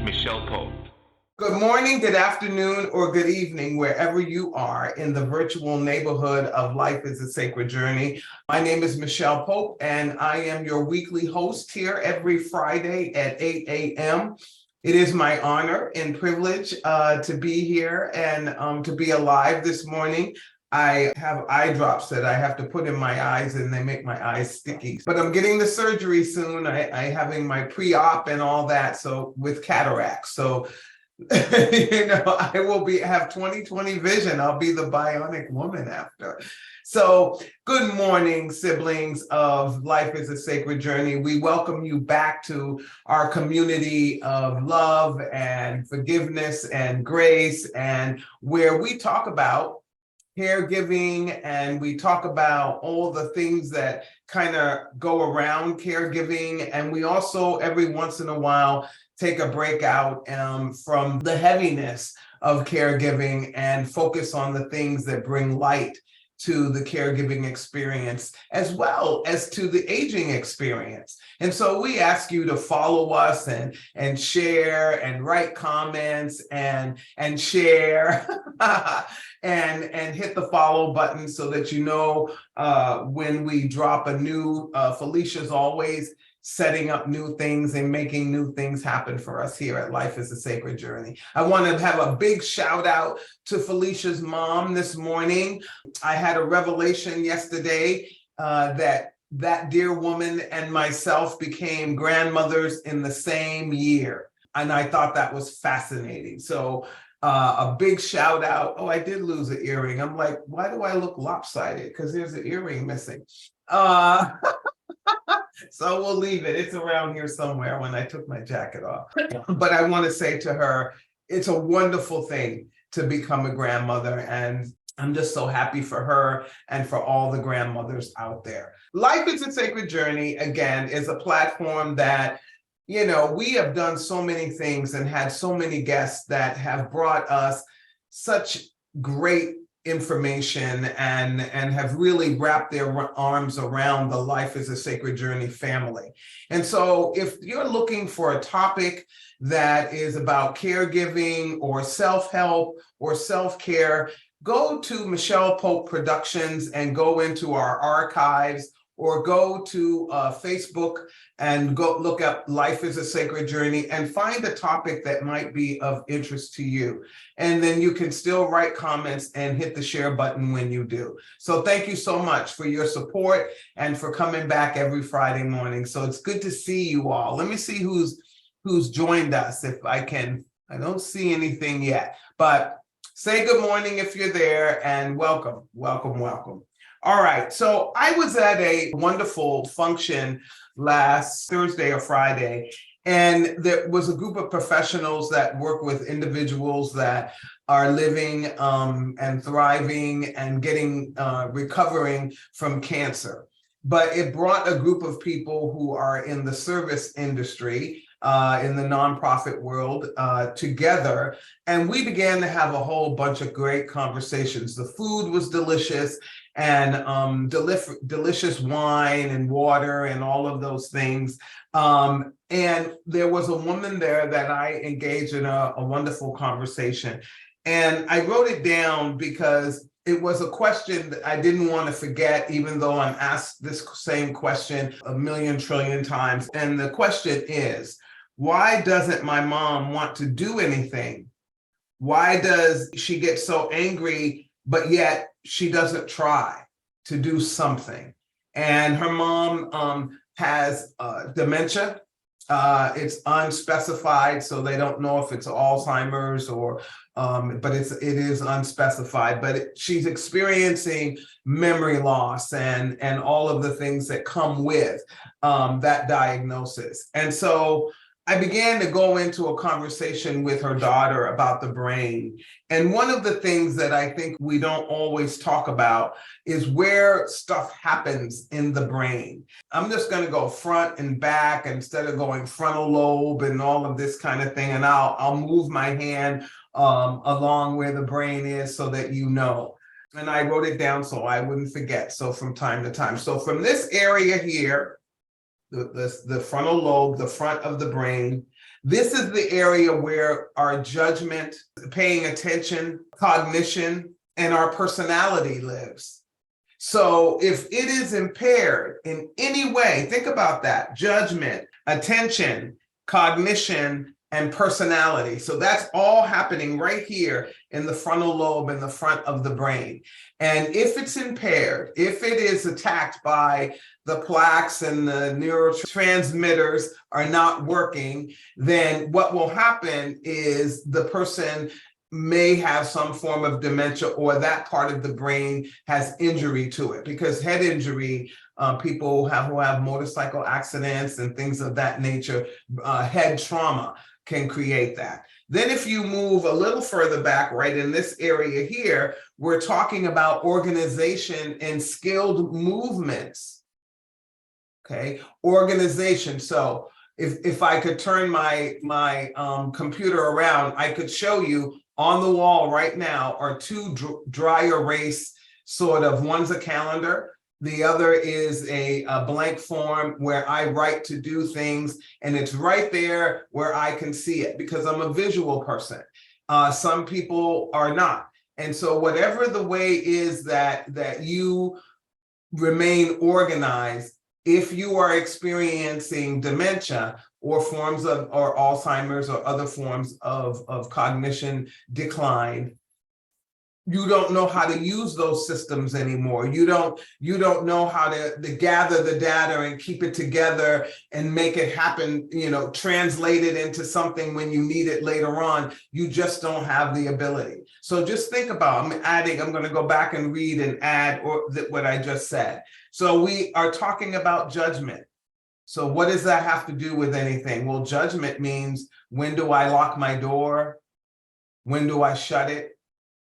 Micheal Pope. Good morning, good afternoon, or good evening, wherever you are in the virtual neighborhood of Life is a Sacred Journey. My name is Micheal Pope, and I am your weekly host here every Friday at 8 a.m. It is my honor and privilege to be here and to be alive this morning. I have eye drops that I have to put in my eyes and they make my eyes sticky. But I'm getting the surgery soon. I having my pre-op and all that, so with cataracts. So I will have 20/20 vision. I'll be the bionic woman after. So good morning, siblings of Life is a Sacred Journey. We welcome you back to our community of love and forgiveness and grace, and where we talk about caregiving and we talk about all the things that kind of go around caregiving. And we also, every once in a while, take a break out from the heaviness of caregiving and focus on the things that bring light to the caregiving experience, as well as to the aging experience. And so we ask you to follow us and share and write comments and share and hit the follow button so that you know when we drop a new, Felicia's always setting up new things and making new things happen for us here at Life is a Sacred Journey. I want to have a big shout out to Felicia's mom this morning. I had a revelation yesterday that dear woman and myself became grandmothers in the same year. And I thought that was fascinating. So a big shout out. Oh, I did lose an earring. I'm like, why do I look lopsided? Because there's an earring missing. So we'll leave it. It's around here somewhere when I took my jacket off. But I want to say to her, it's a wonderful thing to become a grandmother. And I'm just so happy for her and for all the grandmothers out there. Life is a Sacred Journey, again, is a platform that, we have done so many things and had so many guests that have brought us such great information and have really wrapped their arms around the Life is a Sacred Journey family. And so if you're looking for a topic that is about caregiving or self-help or self-care, go to Micheal Pope Productions and go into our archives, or go to Facebook and go look up Life is a Sacred Journey and find a topic that might be of interest to you. And then you can still write comments and hit the share button when you do. So thank you so much for your support and for coming back every Friday morning. So it's good to see you all. Let me see who's joined us if I can. I don't see anything yet, but say good morning if you're there and welcome, welcome, welcome. All right, so I was at a wonderful function last Thursday or Friday, and there was a group of professionals that work with individuals that are living and thriving and getting recovering from cancer. But it brought a group of people who are in the service industry, in the nonprofit world together. And we began to have a whole bunch of great conversations. The food was delicious, and delicious wine and water and all of those things. And there was a woman there that I engaged in a wonderful conversation. And I wrote it down because it was a question that I didn't want to forget, even though I'm asked this same question a million trillion times. And the question is, why doesn't my mom want to do anything? Why does she get so angry, but yet she doesn't try to do something? And her mom has dementia. It's unspecified, so they don't know if it's Alzheimer's or, but it is unspecified. But she's experiencing memory loss and all of the things that come with that diagnosis. And so I began to go into a conversation with her daughter about the brain. And one of the things that I think we don't always talk about is where stuff happens in the brain. I'm just going to go front and back instead of going frontal lobe and all of this kind of thing. And I'll move my hand along where the brain is so that you know. And I wrote it down so I wouldn't forget. So from time to time. So from this area here, the frontal lobe, the front of the brain, This is the area where our judgment, paying attention, cognition, and our personality lives. So if it is impaired in any way, think about that: judgment, attention, cognition, and personality. So that's all happening right here in the frontal lobe, in the front of the brain. And if it's impaired, if it is attacked by the plaques and the neurotransmitters are not working, then what will happen is the person may have some form of dementia, or that part of the brain has injury to it, because head injury, people who have motorcycle accidents and things of that nature, head trauma can create that. Then if you move a little further back, right in this area here, we're talking about organization and skilled movements. Okay, organization. So if I could turn my computer around, I could show you on the wall right now are two dry erase sort of, one's a calendar, the other is a blank form where I write to do things, and it's right there where I can see it because I'm a visual person. Some people are not. And so whatever the way is that you remain organized, if you are experiencing dementia or forms of, or Alzheimer's or other forms of cognition decline, you don't know how to use those systems anymore. You don't know how to gather the data and keep it together and make it happen, translate it into something when you need it later on. You just don't have the ability. So just think about, I'm going to go back and read and add what I just said. So we are talking about judgment. So what does that have to do with anything? Well, judgment means, when do I lock my door? When do I shut it?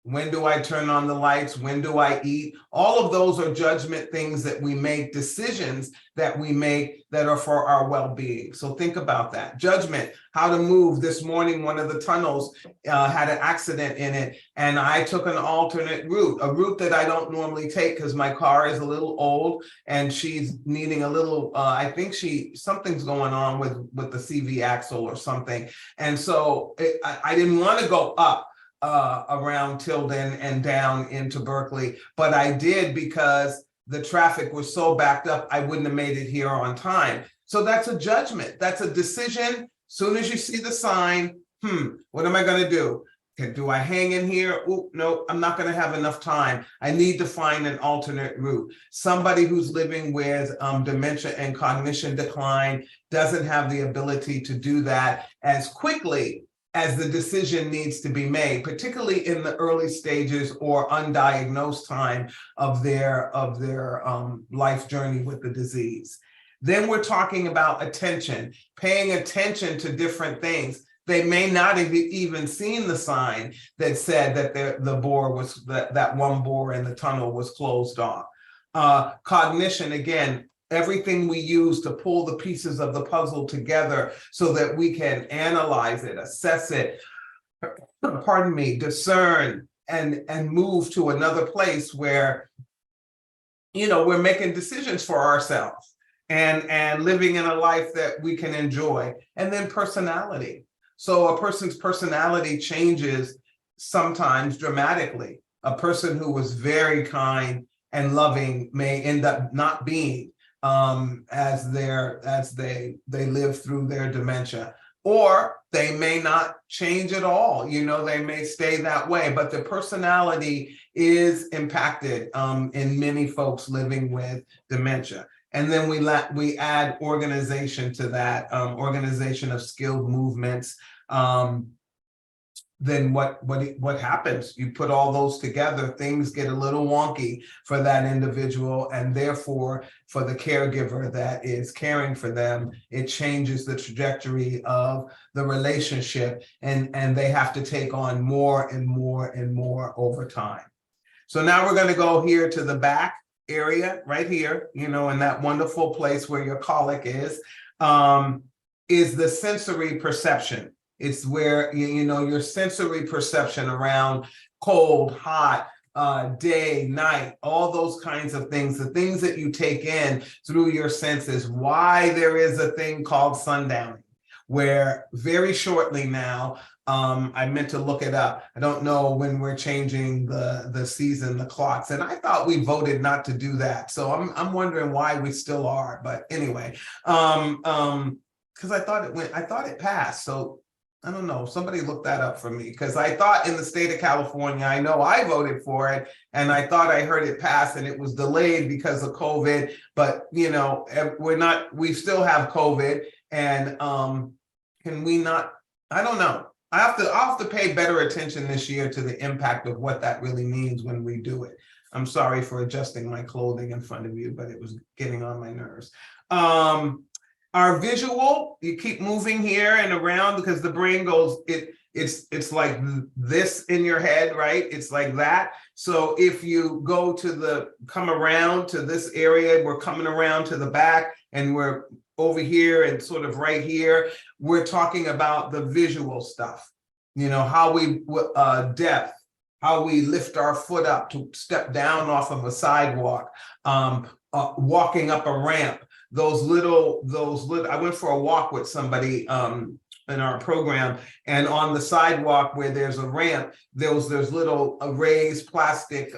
When do I turn on the lights? When do I eat? All of those are judgment things that we make, decisions that we make that are for our well-being. So think about that. Judgment, how to move. This morning, one of the tunnels had an accident in it, and I took an alternate route, a route that I don't normally take because my car is a little old and she's needing a little, I think something's going on with the CV axle or something. And so I didn't want to go up around Tilden and down into Berkeley, but I did because the traffic was so backed up, I wouldn't have made it here on time. So that's a judgment. That's a decision. Soon as you see the sign, what am I going to do? Do I hang in here? Oh, no, I'm not going to have enough time. I need to find an alternate route. Somebody who's living with dementia and cognition decline doesn't have the ability to do that as quickly as the decision needs to be made, particularly in the early stages or undiagnosed time of their life journey with the disease. Then we're talking about attention, paying attention to different things. They may not have even seen the sign that said that the bore was, that one bore in the tunnel was closed off. Cognition, again, everything we use to pull the pieces of the puzzle together so that we can analyze it, assess it, discern and move to another place where, we're making decisions for ourselves and living in a life that we can enjoy. And then personality. So a person's personality changes sometimes dramatically. A person who was very kind and loving may end up not being as they live through their dementia, or they may not change at all. They may stay that way, but the personality is impacted in many folks living with dementia. And then we add organization to that, organization of skilled movements. Then what happens? You put all those together, things get a little wonky for that individual, and therefore for the caregiver that is caring for them, it changes the trajectory of the relationship, and they have to take on more and more and more over time. So now we're going to go here to the back area right here, in that wonderful place where your colic is the sensory perception. It's where, your sensory perception around cold, hot, day, night, all those kinds of things, the things that you take in through your senses, why there is a thing called sundowning, where very shortly now, I meant to look it up. I don't know when we're changing the season, the clocks, and I thought we voted not to do that. So I'm wondering why we still are. But anyway, because I thought it passed. So I don't know. Somebody look that up for me, because I thought in the state of California, I know I voted for it, and I thought I heard it pass, and it was delayed because of COVID. But we still have COVID, and can we not? I don't know. I'll have to pay better attention this year to the impact of what that really means when we do it. I'm sorry for adjusting my clothing in front of you, but it was getting on my nerves. Our visual, you keep moving here and around because the brain goes, it's like this in your head, right? It's like that. So if you come around to this area, we're coming around to the back and we're over here and sort of right here, we're talking about the visual stuff, how we depth, how we lift our foot up to step down off of a sidewalk, walking up a ramp, those little, I went for a walk with somebody in our program, and on the sidewalk where there's a ramp, there's little raised plastic,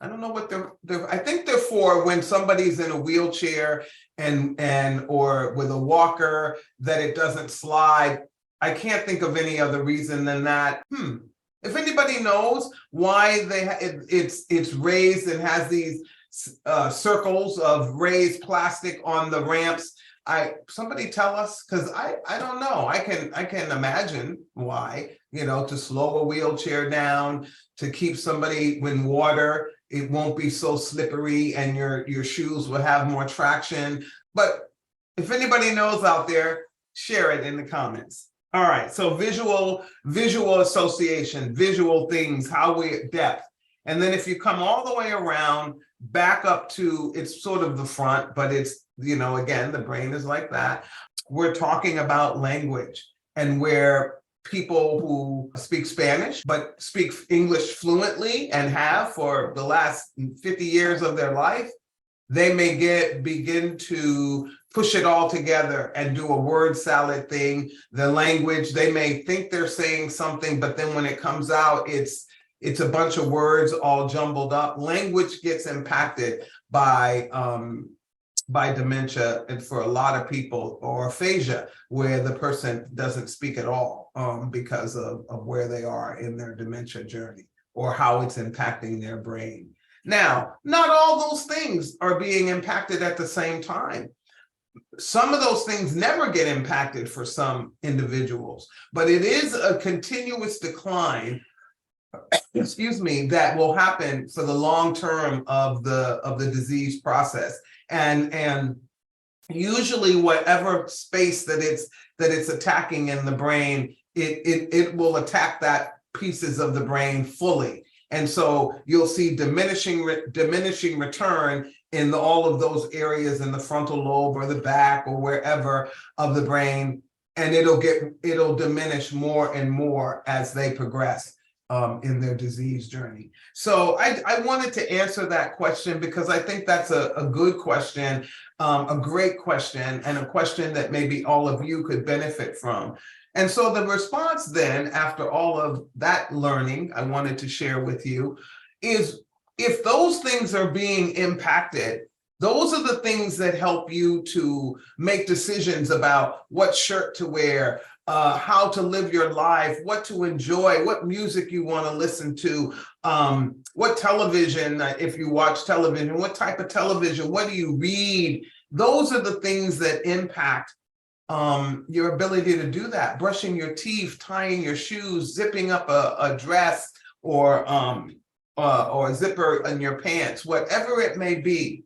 I don't know what they're, I think they're for when somebody's in a wheelchair and or with a walker, that it doesn't slide. I can't think of any other reason than that. If anybody knows why it's raised and has these circles of raised plastic on the ramps, somebody tell us, because I don't know. I can imagine why, to slow a wheelchair down, to keep somebody in water, it won't be so slippery and your shoes will have more traction. But if anybody knows out there, share it in the comments. All right, so visual association, visual things, how we depth. And then if you come all the way around, back up to, it's sort of the front, but it's, again, the brain is like that. We're talking about language, and where people who speak Spanish, but speak English fluently and have for the last 50 years of their life, they may begin to push it all together and do a word salad thing. The language, they may think they're saying something, but then when it comes out, it's a bunch of words all jumbled up. Language gets impacted by dementia, and for a lot of people, or aphasia, where the person doesn't speak at all because of where they are in their dementia journey or how it's impacting their brain. Now, not all those things are being impacted at the same time. Some of those things never get impacted for some individuals, but it is a continuous decline, that will happen for the long term of the disease process. And usually whatever space that it's attacking in the brain, it will attack that pieces of the brain fully. And so you'll see diminishing return in all of those areas in the frontal lobe or the back or wherever of the brain, and it'll diminish more and more as they progress in their disease journey. So I wanted to answer that question because I think that's a good question, a great question, and a question that maybe all of you could benefit from. And so the response then, after all of that learning I wanted to share with you, is if those things are being impacted, those are the things that help you to make decisions about what shirt to wear, how to live your life, what to enjoy, what music you want to listen to, what television, if you watch television, what type of television, what do you read? Those are the things that impact your ability to do that. Brushing your teeth, tying your shoes, zipping up a dress, or a zipper in your pants, whatever it may be.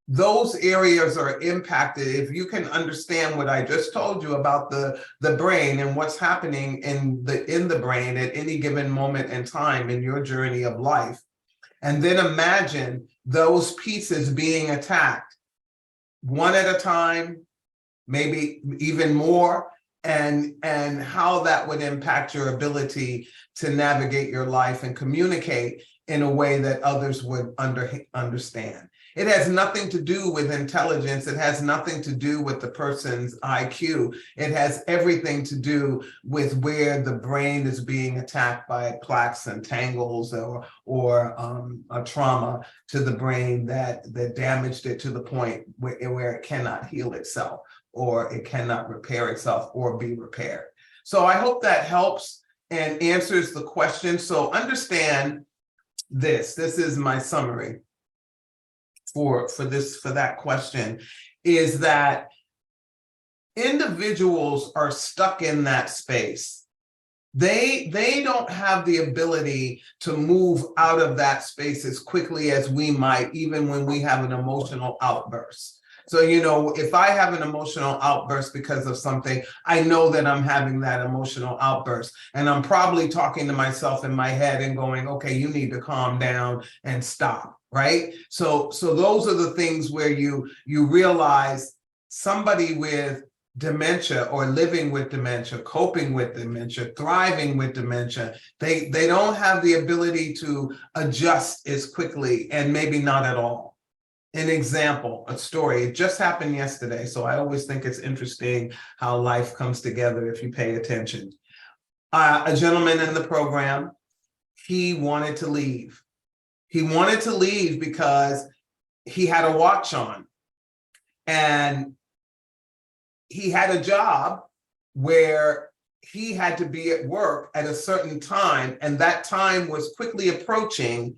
Those areas are impacted. If you can understand what I just told you about the brain and what's happening in the brain at any given moment in time in your journey of life, and then imagine those pieces being attacked one at a time, maybe even more, and how that would impact your ability to navigate your life and communicate in a way that others would understand. It has nothing to do with intelligence. It has nothing to do with the person's IQ. It has everything to do with where the brain is being attacked by plaques and tangles or a trauma to the brain that damaged it to the point where it cannot heal itself, or it cannot repair itself or be repaired. So I hope that helps and answers the question. So understand this. This is my summary for that question, is that individuals are stuck in that space. They don't have the ability to move out of that space as quickly as we might, even when we have an emotional outburst. So, if I have an emotional outburst because of something, I know that I'm having that emotional outburst. And I'm probably talking to myself in my head and going, okay, you need to calm down and stop, right? So those are the things where you realize somebody with dementia or living with dementia, coping with dementia, thriving with dementia, they don't have the ability to adjust as quickly, and maybe not at all. An example, a story, it just happened yesterday. So I always think it's interesting how life comes together if you pay attention. A gentleman in the program, he wanted to leave. He wanted to leave because he had a watch on, and he had a job where he had to be at work at a certain time, and that time was quickly approaching,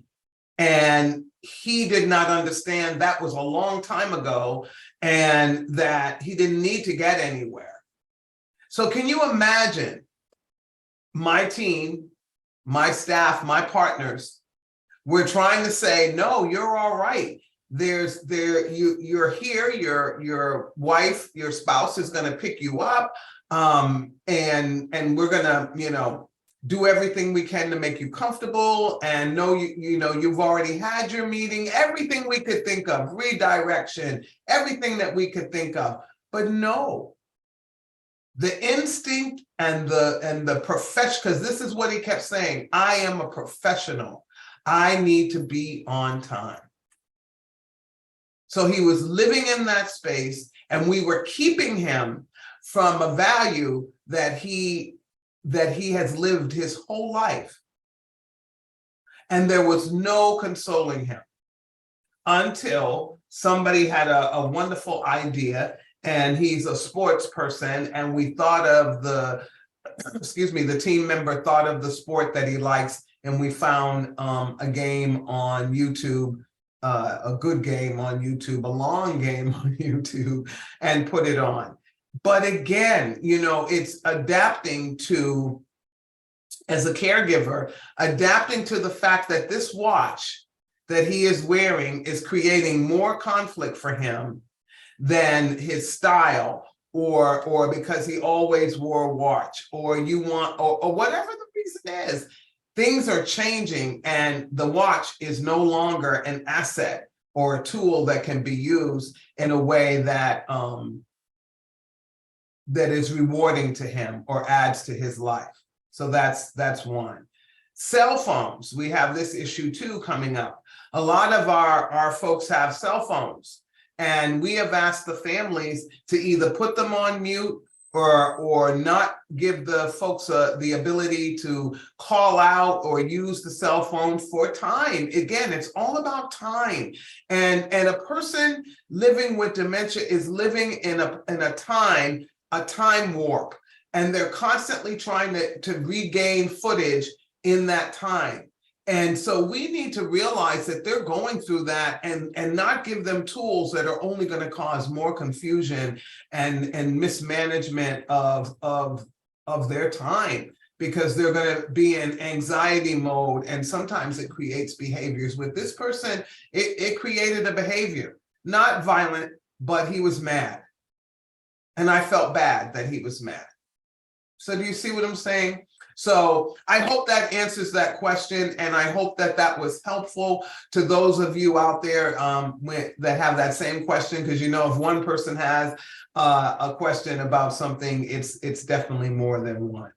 and he did not understand that was a long time ago and that he didn't need to get anywhere. So can you imagine my team, my staff, my partners, we're trying to say, no, you're all right. You're here, your wife, your spouse is going to pick you up, and we're going to, do everything we can to make you comfortable, and know you've already had your meeting, everything we could think of, redirection, everything that we could think of. But no, the instinct and the profession, because this is what he kept saying, I am a professional. I need to be on time. So he was living in that space, and we were keeping him from a value that he has lived his whole life. And there was no consoling him until somebody had a wonderful idea, and he's a sports person, and we thought of the team member thought of the sport that he likes, and we found a game on YouTube, a good game on YouTube, a long game on YouTube, and put it on. But again, it's adapting to, as a caregiver, adapting to the fact that this watch that he is wearing is creating more conflict for him than his style, or because he always wore a watch, or whatever the reason is. Things are changing, and the watch is no longer an asset or a tool that can be used in a way that is rewarding to him or adds to his life. So that's one. Cell phones, we have this issue too coming up. A lot of our folks have cell phones, and we have asked the families to either put them on mute or not give the folks the ability to call out or use the cell phone for time. Again, it's all about time. And a person living with dementia is living in a time warp, and they're constantly trying to regain footage in that time. And so we need to realize that they're going through that, and not give them tools that are only going to cause more confusion and mismanagement of their time, because they're going to be in anxiety mode. And sometimes it creates behaviors. With this person, it created a behavior, not violent, but he was mad. And I felt bad that he was mad. So do you see what I'm saying? So I hope that answers that question, and I hope that was helpful to those of you out there that have that same question, because if one person has a question about something, it's definitely more than one.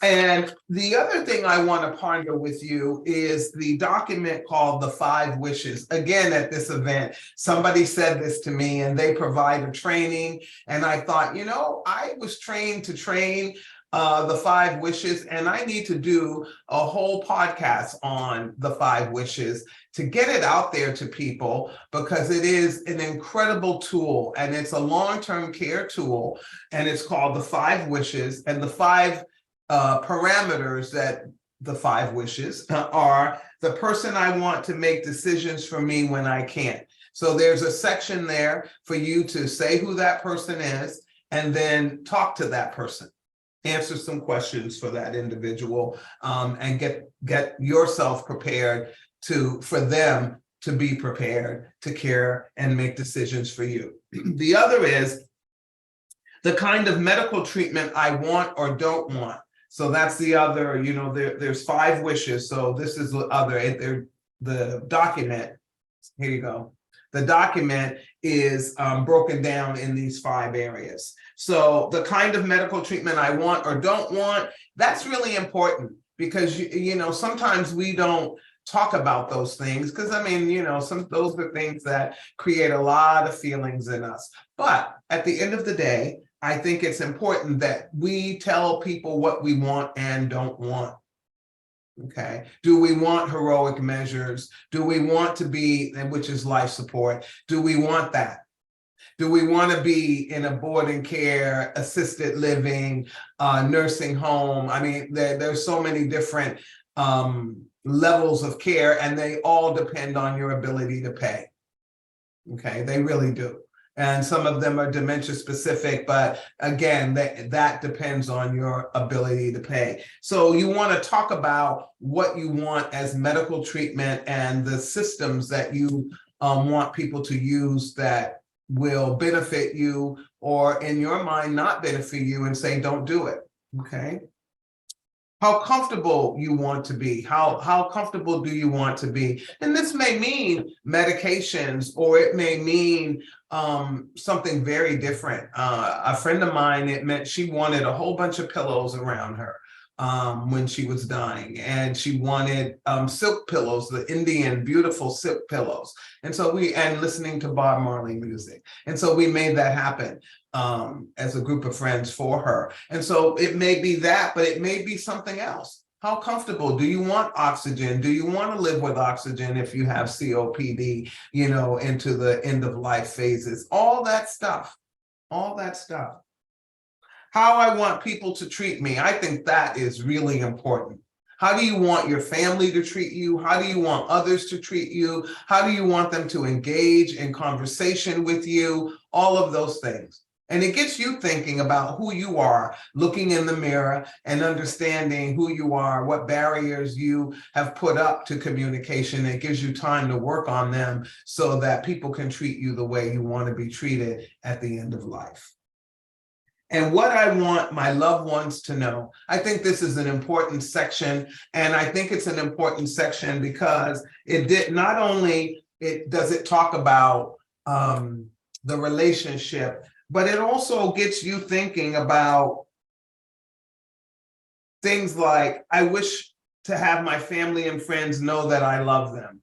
And the other thing I want to ponder with you is the document called The 5 Wishes. Again, at this event, somebody said this to me and they provide a training. And I thought, I was trained to train the 5 wishes, and I need to do a whole podcast on the 5 wishes to get it out there to people, because it is an incredible tool and it's a long-term care tool, and it's called the 5 wishes, and the 5 parameters that the 5 wishes are: the person I want to make decisions for me when I can't. So there's a section there for you to say who that person is and then talk to that person, answer some questions for that individual, and get yourself prepared for them to be prepared to care and make decisions for you. The other is the kind of medical treatment I want or don't want. So that's the other, there's 5 wishes. So this is the other, the document, here you go. The document is broken down in these 5 areas. So the kind of medical treatment I want or don't want, that's really important, because sometimes we don't talk about those things, because those are things that create a lot of feelings in us. But at the end of the day, I think it's important that we tell people what we want and don't want. Okay. Do we want heroic measures? Do we want to be, which is life support? Do we want that? Do we want to be in a boarding care, assisted living, nursing home? I mean, there's so many different levels of care, and they all depend on your ability to pay. Okay, they really do. And some of them are dementia specific, but again, that depends on your ability to pay. So you want to talk about what you want as medical treatment and the systems that you want people to use that will benefit you, or in your mind not benefit you, and say, don't do it. Okay. How comfortable you want to be. How comfortable do you want to be? And this may mean medications, or it may mean something very different. A friend of mine, it meant she wanted a whole bunch of pillows around her when she was dying, and she wanted silk pillows, the Indian beautiful silk pillows. And so and listening to Bob Marley music. And so we made that happen as a group of friends for her. And so it may be that, but it may be something else. How comfortable? Do you want oxygen? Do you want to live with oxygen if you have COPD, into the end of life phases? All that stuff. How I want people to treat me. I think that is really important. How do you want your family to treat you? How do you want others to treat you? How do you want them to engage in conversation with you? All of those things. And it gets you thinking about who you are, looking in the mirror and understanding who you are, what barriers you have put up to communication. It gives you time to work on them so that people can treat you the way you want to be treated at the end of life. And what I want my loved ones to know. I think this is an important section, and I think it's an important section because not only does it talk about the relationship, but it also gets you thinking about things like, I wish to have my family and friends know that I love them.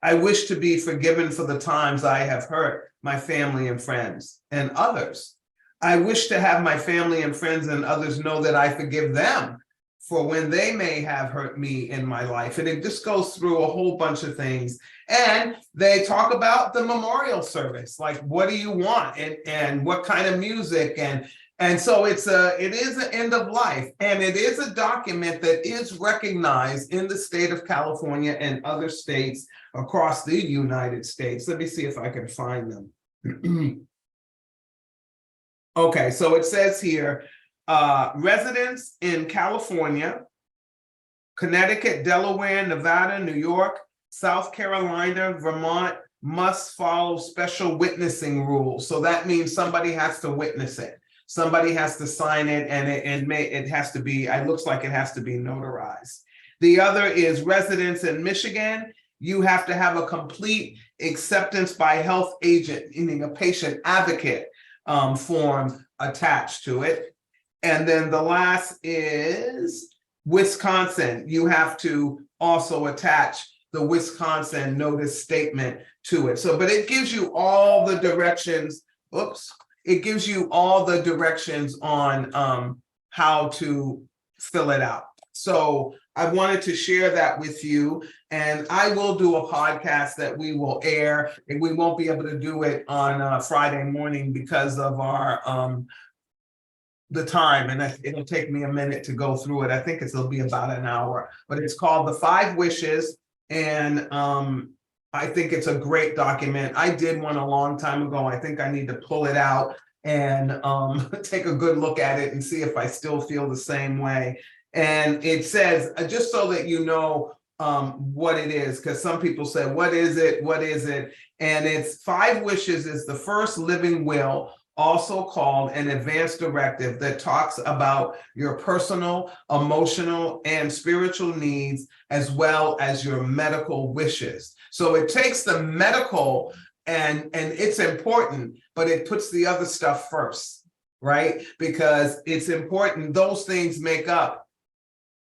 I wish to be forgiven for the times I have hurt my family and friends and others. I wish to have my family and friends and others know that I forgive them for when they may have hurt me in my life. And it just goes through a whole bunch of things. And they talk about the memorial service, like, what do you want, and what kind of music, and so it is an end of life, and it is a document that is recognized in the state of California and other states across the United States. Let me see if I can find them. Okay, so it says here, residents in California, Connecticut, Delaware, Nevada, New York, South Carolina, Vermont must follow special witnessing rules. So that means somebody has to witness it. Somebody has to sign it, and it has to be, it looks like it has to be notarized. The other is residents in Michigan. You have to have a complete acceptance by health agent, meaning a patient advocate form attached to it. And then the last is Wisconsin, you have to also attach the Wisconsin notice statement to it. So, but it gives you all the directions. It gives you all the directions on how to fill it out. So I wanted to share that with you, and I will do a podcast that we will air, and we won't be able to do it on Friday morning because of our the time, and it'll take me a minute to go through it. I think it'll be about an hour, but it's called The 5 Wishes, and I think it's a great document. I did one a long time ago. I think I need to pull it out and take a good look at it and see if I still feel the same way. And it says, just so that you know what it is, because some people say, what is it? What is it? And it's 5 Wishes is the first living will, also called an advance directive, that talks about your personal, emotional, and spiritual needs, as well as your medical wishes. So it takes the medical, and it's important, but it puts the other stuff first, right? Because it's important. Those things make up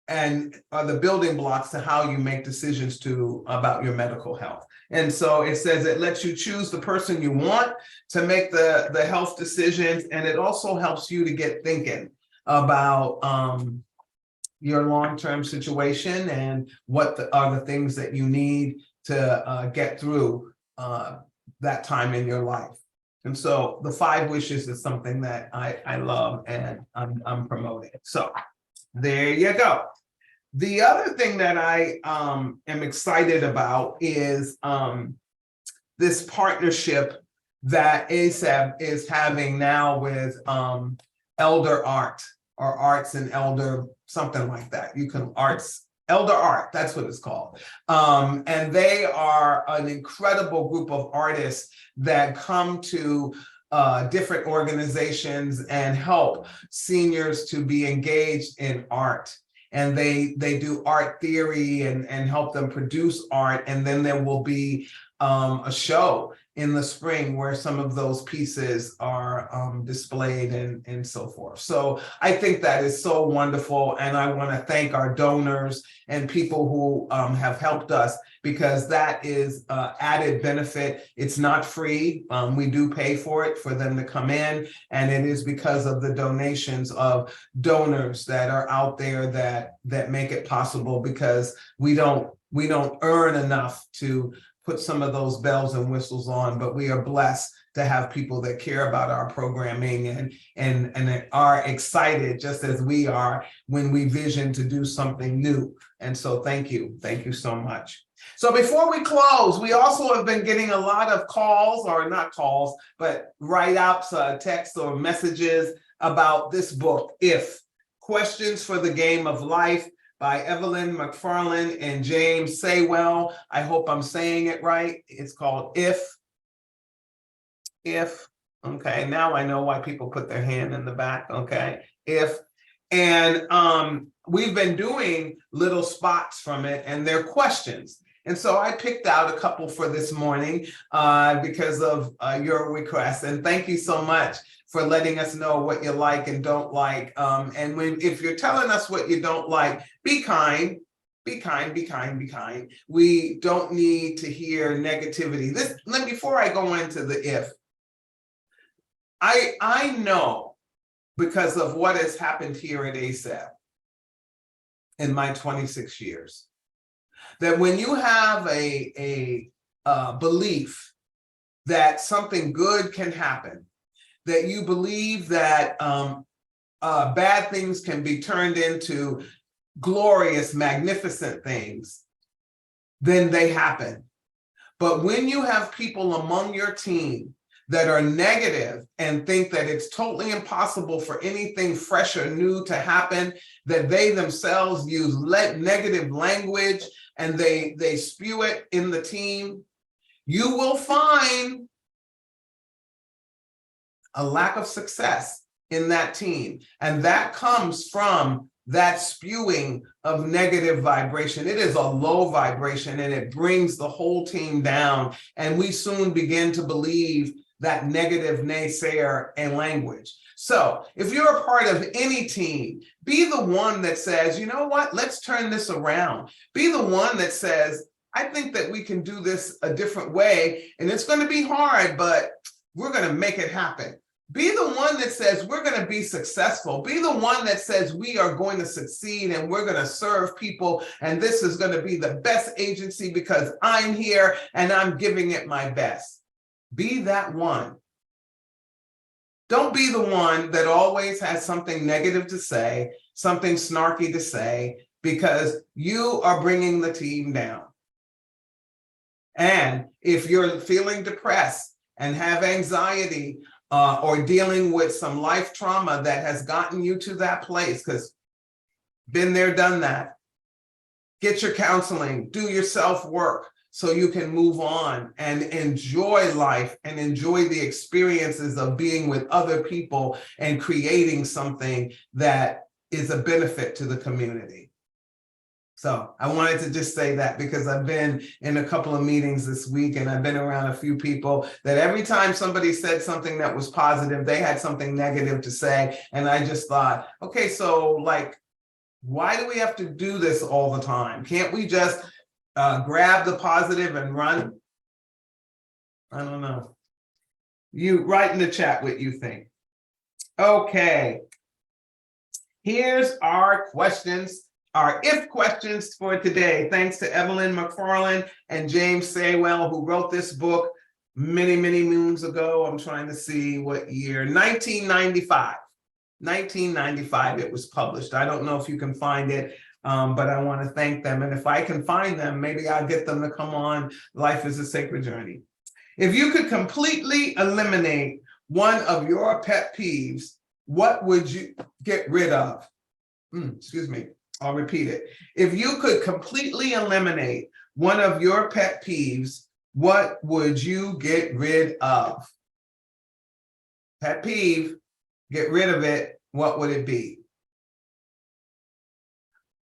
and are the building blocks to how you make decisions about your medical health. And so it says it lets you choose the person you want to make the health decisions. And it also helps you to get thinking about your long-term situation and what are the things that you need to get through that time in your life. And so the 5 Wishes is something that I love and I'm promoting. So there you go. The other thing that I am excited about is this partnership that ASAP is having now with Elder Art, or Arts and Elder, something like that. You can Elder Art, that's what it's called. And they are an incredible group of artists that come to different organizations and help seniors to be engaged in art. And they do art theory and help them produce art. And then there will be a show in the spring where some of those pieces are displayed and so forth. So I think that is so wonderful. And I want to thank our donors and people who have helped us, because that is added benefit. It's not free. We do pay for it for them to come in. And it is because of the donations of donors that are out there that make it possible, because we don't earn enough to put some of those bells and whistles on, but we are blessed to have people that care about our programming and are excited, just as we are, when we vision to do something new. And so thank you so much. So before we close, we also have been getting a lot of calls, or not calls, but write-ups, texts or messages about this book, If, Questions for the Game of Life, by Evelyn, McFarlane, and James Saywell. I hope I'm saying it right. It's called If. Okay, now I know why people put their hand in the back, okay? If. And we've been doing little spots from it, and they're questions. And so I picked out a couple for this morning because of your request. And thank you so much for letting us know what you like and don't like. And if you're telling us what you don't like, be kind, be kind, be kind, be kind. We don't need to hear negativity. Before I go into the if, I know, because of what has happened here at ASAP in my 26 years, that when you have a belief that something good can happen, that you believe that bad things can be turned into glorious, magnificent things, then they happen. But when you have people among your team that are negative and think that it's totally impossible for anything fresh or new to happen, that they themselves use negative language and they spew it in the team, you will find a lack of success in that team. And that comes from that spewing of negative vibration. It is a low vibration, and it brings the whole team down. And we soon begin to believe that negative naysayer and language. So if you're a part of any team, be the one that says, you know what, let's turn this around. Be the one that says, I think that we can do this a different way, and it's going to be hard, but we're going to make it happen. Be the one that says we're going to be successful. Be the one that says we are going to succeed and we're going to serve people, and this is going to be the best agency because I'm here and I'm giving it my best. Be that one. Don't be the one that always has something negative to say, something snarky to say, because you are bringing the team down. And if you're feeling depressed and have anxiety, or dealing with some life trauma that has gotten you to that place, because been there, done that, get your counseling, do your self-work so you can move on and enjoy life and enjoy the experiences of being with other people and creating something that is a benefit to the community. So I wanted to just say that because I've been in a couple of meetings this week and I've been around a few people that every time somebody said something that was positive, they had something negative to say. And I just thought, okay, so like, why do we have to do this all the time? Can't we just grab the positive and run? I don't know. You write in the chat what you think. Okay. Here's our questions. Our if questions for today, thanks to Evelyn, McFarlane, and James Saywell, who wrote this book many, many moons ago. I'm trying to see what year, 1995. 1995 it was published. I don't know if you can find it, but I want to thank them. And if I can find them, maybe I'll get them to come on Life is a Sacred Journey. If you could completely eliminate one of your pet peeves, what would you get rid of? Excuse me. I'll repeat it. If you could completely eliminate one of your pet peeves, what would you get rid of? Pet peeve, get rid of it, what would it be?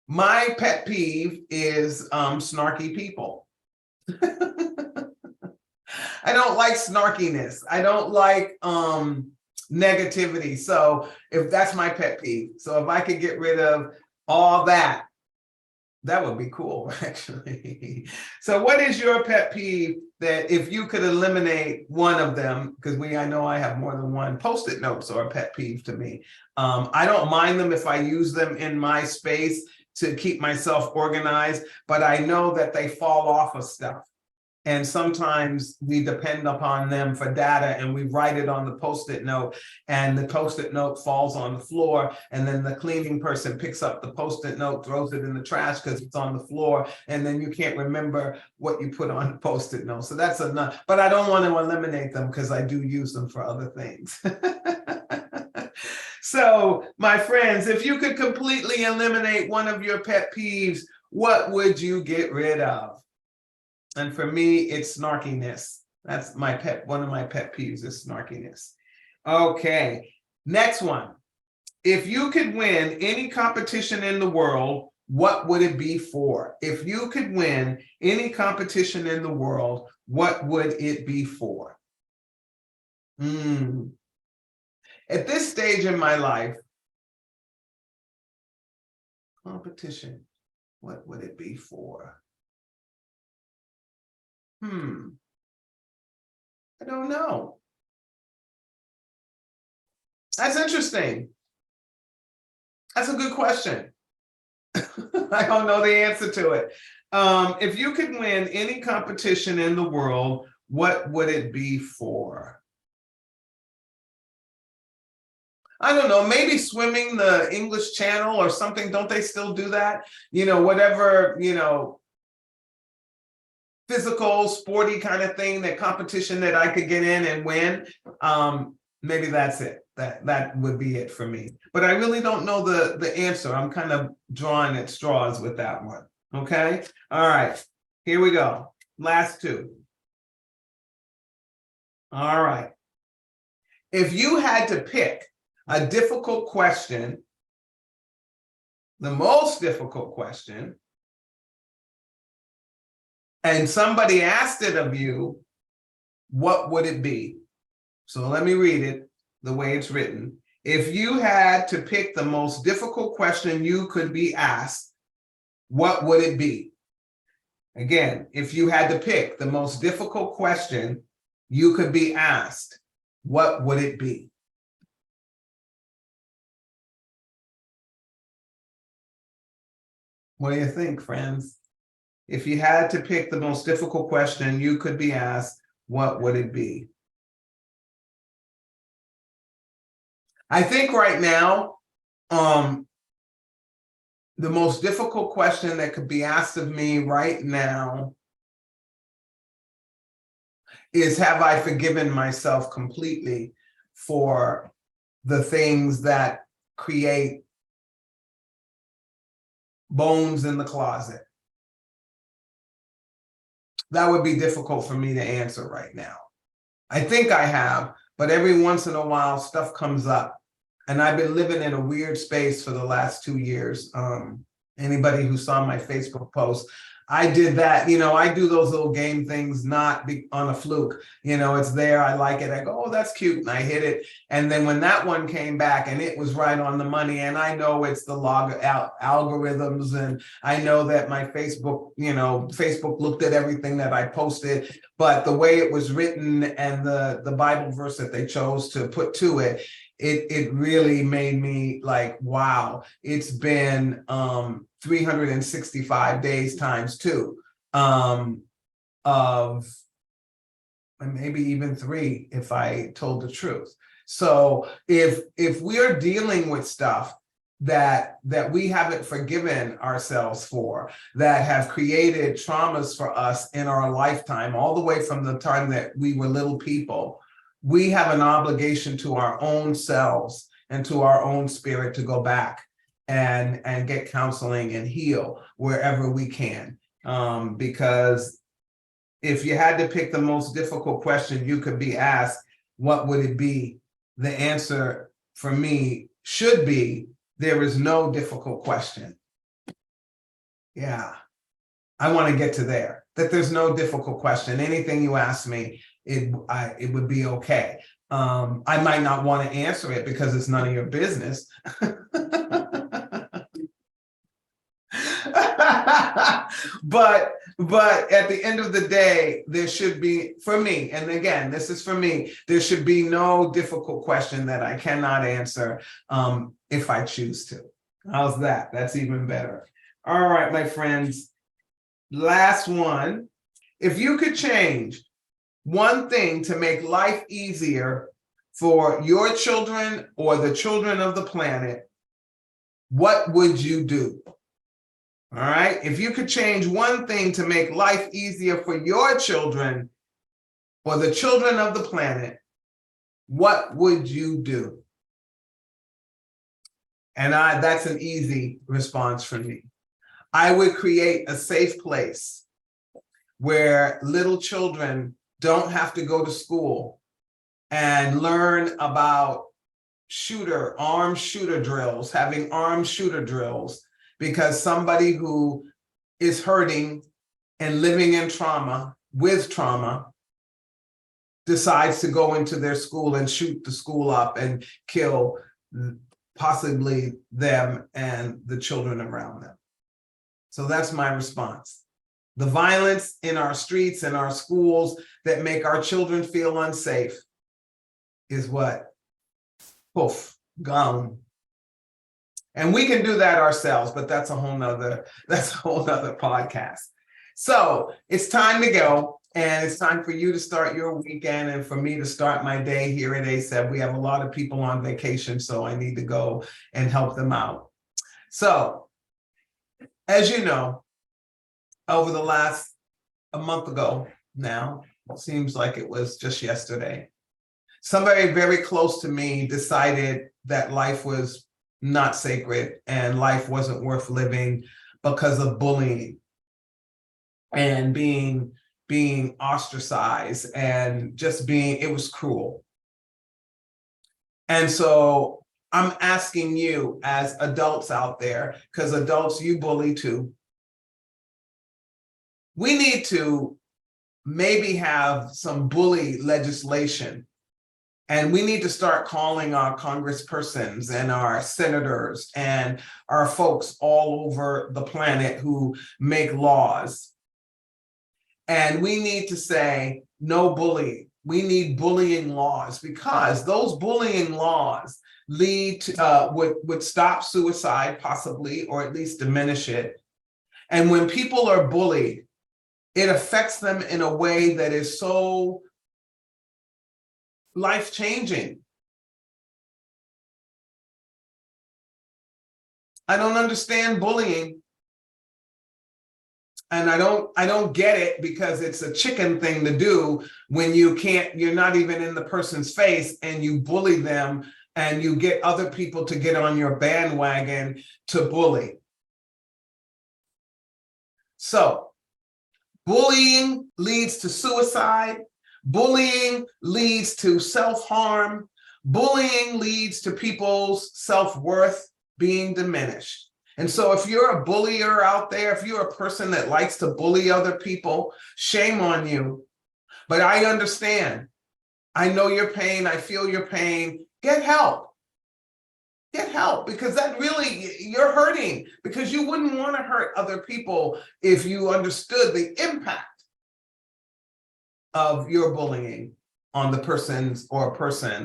My pet peeve is snarky people. I don't like snarkiness. I don't like negativity. So if that's my pet peeve. So if I could get rid of all that, that would be cool, actually. So what is your pet peeve that if you could eliminate one of them, because I know I have more than one. Post-it notes are a pet peeve to me. I don't mind them if I use them in my space to keep myself organized, but I know that they fall off of stuff. And sometimes we depend upon them for data and we write it on the Post-it note and the Post-it note falls on the floor and then the cleaning person picks up the Post-it note, throws it in the trash because it's on the floor and then you can't remember what you put on the Post-it note. So that's enough, but I don't want to eliminate them because I do use them for other things. So my friends, if you could completely eliminate one of your pet peeves, what would you get rid of? And for me, it's snarkiness. That's my pet. One of my pet peeves is snarkiness. Okay, next one. If you could win any competition in the world, what would it be for? If you could win any competition in the world, what would it be for? At this stage in my life, competition, what would it be for? I don't know. That's interesting. That's a good question. I don't know the answer to it. If you could win any competition in the world, what would it be for? I don't know, maybe swimming the English Channel or something. Don't they still do that? Whatever, physical, sporty kind of thing, that competition that I could get in and win. Maybe that's it. That would be it for me. But I really don't know the answer. I'm kind of drawing at straws with that one. Okay. All right. Here we go. Last two. All right. If you had to pick a difficult question, the most difficult question, and somebody asked it of you, what would it be? So let me read it the way it's written. If you had to pick the most difficult question you could be asked, what would it be? Again, if you had to pick the most difficult question you could be asked, what would it be? What do you think, friends? If you had to pick the most difficult question you could be asked, what would it be? I think right now, the most difficult question that could be asked of me right now is, have I forgiven myself completely for the things that create bones in the closet? That would be difficult for me to answer right now. I think I have, but every once in a while stuff comes up. And I've been living in a weird space for the last 2 years. Anybody who saw my Facebook post, I did that. I do those little game things, not on a fluke. It's there. I like it. I go, oh, that's cute. And I hit it. And then when that one came back and it was right on the money, and I know it's the algorithms, and I know that my Facebook looked at everything that I posted, but the way it was written and the Bible verse that they chose to put to it, it really made me like, wow, it's been 365 days times 2 of maybe even 3 if I told the truth. So if we're dealing with stuff that we haven't forgiven ourselves for, that have created traumas for us in our lifetime, all the way from the time that we were little people, we have an obligation to our own selves and to our own spirit to go back and get counseling and heal wherever we can. Because if you had to pick the most difficult question you could be asked, what would it be? The answer for me should be, there is no difficult question. Yeah, I want to get to there, that there's no difficult question. Anything you ask me, it would be okay. I might not want to answer it because it's none of your business. But at the end of the day, there should be, for me, and again, this is for me, there should be no difficult question that I cannot answer if I choose to. How's that? That's even better. All right, my friends. Last one. If you could change one thing to make life easier for your children or the children of the planet, what would you do? All right. If you could change one thing to make life easier for your children or the children of the planet, what would you do? And that's an easy response for me. I would create a safe place where little children don't have to go to school and learn about armed shooter drills, having armed shooter drills, because somebody who is hurting and living in trauma, with trauma, decides to go into their school and shoot the school up and kill possibly them and the children around them. So that's my response. The violence in our streets and our schools that make our children feel unsafe is what? Poof, gone. And we can do that ourselves, but that's a whole nother podcast. So it's time to go, and it's time for you to start your weekend and for me to start my day here at ASAP. We have a lot of people on vacation, so I need to go and help them out. So, as you know, over the last a month ago now, it seems like it was just yesterday, somebody very close to me decided that life was not sacred and life wasn't worth living because of bullying and being ostracized and just it was cruel. And so I'm asking you as adults out there, because adults, you bully too. We need to maybe have some bully legislation And we need to start calling our congresspersons and our senators and our folks all over the planet who make laws. And we need to say, no bullying. We need bullying laws, because those bullying laws lead to, would stop suicide possibly, or at least diminish it. And when people are bullied, it affects them in a way that is so life-changing. I don't understand bullying. And I don't get it, because it's a chicken thing to do when you're not even in the person's face and you bully them and you get other people to get on your bandwagon to bully. So bullying leads to suicide. Bullying leads to self-harm. Bullying leads to people's self-worth being diminished. And so if you're a bullier out there, if you're a person that likes to bully other people, shame on you. But I understand. I know your pain. I feel your pain. Get help. Get help, because that really, you're hurting, because you wouldn't want to hurt other people if you understood the impact of your bullying on the person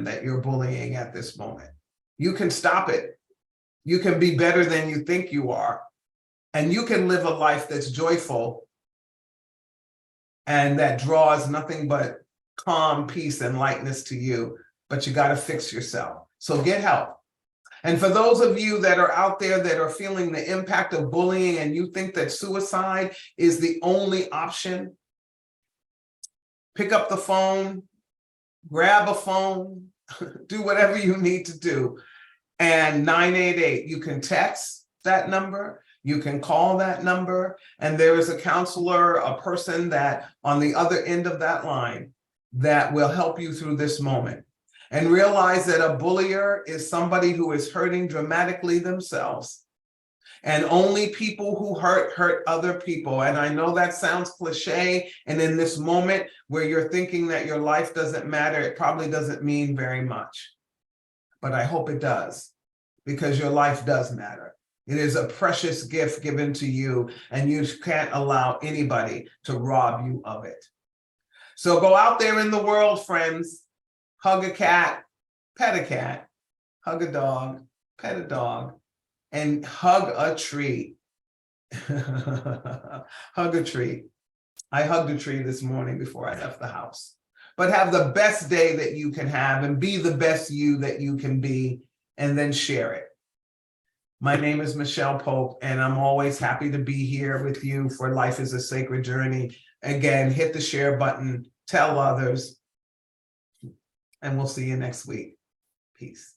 that you're bullying at this moment. You can stop it. You can be better than you think you are. And you can live a life that's joyful and that draws nothing but calm, peace, and lightness to you. But you got to fix yourself. So get help. And for those of you that are out there that are feeling the impact of bullying and you think that suicide is the only option, pick up the phone, grab a phone, do whatever you need to do. And 988, you can text that number, you can call that number, and there is a counselor, a person that on the other end of that line that will help you through this moment. And realize that a bullier is somebody who is hurting dramatically themselves. And only people who hurt other people. And I know that sounds cliche. And in this moment where you're thinking that your life doesn't matter, it probably doesn't mean very much. But I hope it does, because your life does matter. It is a precious gift given to you, and you can't allow anybody to rob you of it. So go out there in the world, friends. Hug a cat, pet a cat, hug a dog, pet a dog, and hug a tree. Hug a tree. I hugged a tree this morning before I left the house. But have the best day that you can have, and be the best you that you can be, and then share it. My name is Micheal Pope, and I'm always happy to be here with you for Life is a Sacred Journey. Again, hit the share button, tell others, and we'll see you next week. Peace.